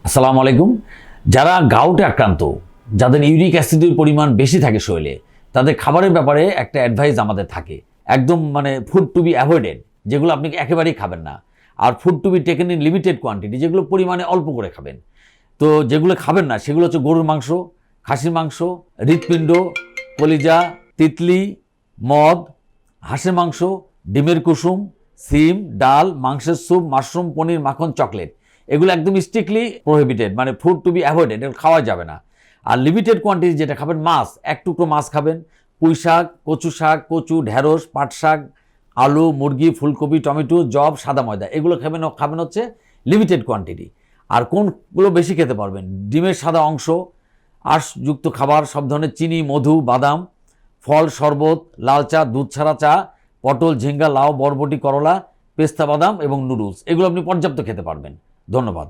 আসসালামু আলাইকুম। যারা গাউটে আক্রান্ত, যাদের ইউরিক অ্যাসিডের পরিমাণ বেশি থাকে শরীরে, তাদের খাবারের ব্যাপারে একটা অ্যাডভাইস আমাদের থাকে, একদম ফুড টু বি অ্যাভয়েডেড, যেগুলো আপনি একেবারেই খাবেন না। আর food to be taken in limited quantity, যেগুলো পরিমাণে অল্প করে খাবেন। তো যেগুলো খাবেন না সেগুলো হচ্ছে গরুর মাংস, খাসির মাংস, হৃৎপিণ্ড, কলিজা, তিতলি, মদ, হাঁসের মাংস, ডিমের কুসুম, সিম, ডাল, মাংসের স্যুপ, মাশরুম, পনির, মাখন, চকলেট। এগুলো একদম strictly prohibited, food to be avoided, এগুলো খাওয়া যাবে না। আর লিমিটেড কোয়ান্টিটি যেটা খাবেন, মাছ, এক টুকরো মাছ খাবেন, পুঁই শাক, কচু, ঢেঁড়স, পাট শাক, আলু, মুরগি, ফুলকপি, টমেটো, জব, সাদা ময়দা, এগুলো খাবেন হচ্ছে লিমিটেড কোয়ান্টিটি। আর কোনগুলো বেশি খেতে পারবেন? ডিমের সাদা অংশ, আঁশযুক্ত খাবার, সব ধরনের চিনি, মধু, বাদাম, ফল, শরবত, লাল চা, দুধ ছাড়া চা, পটল, ঝিঙ্গা, লাউ, বরবটি, করলা, পেস্তা বাদাম এবং নুডলস, এগুলো আপনি পর্যাপ্ত খেতে পারবেন। ধন্যবাদ।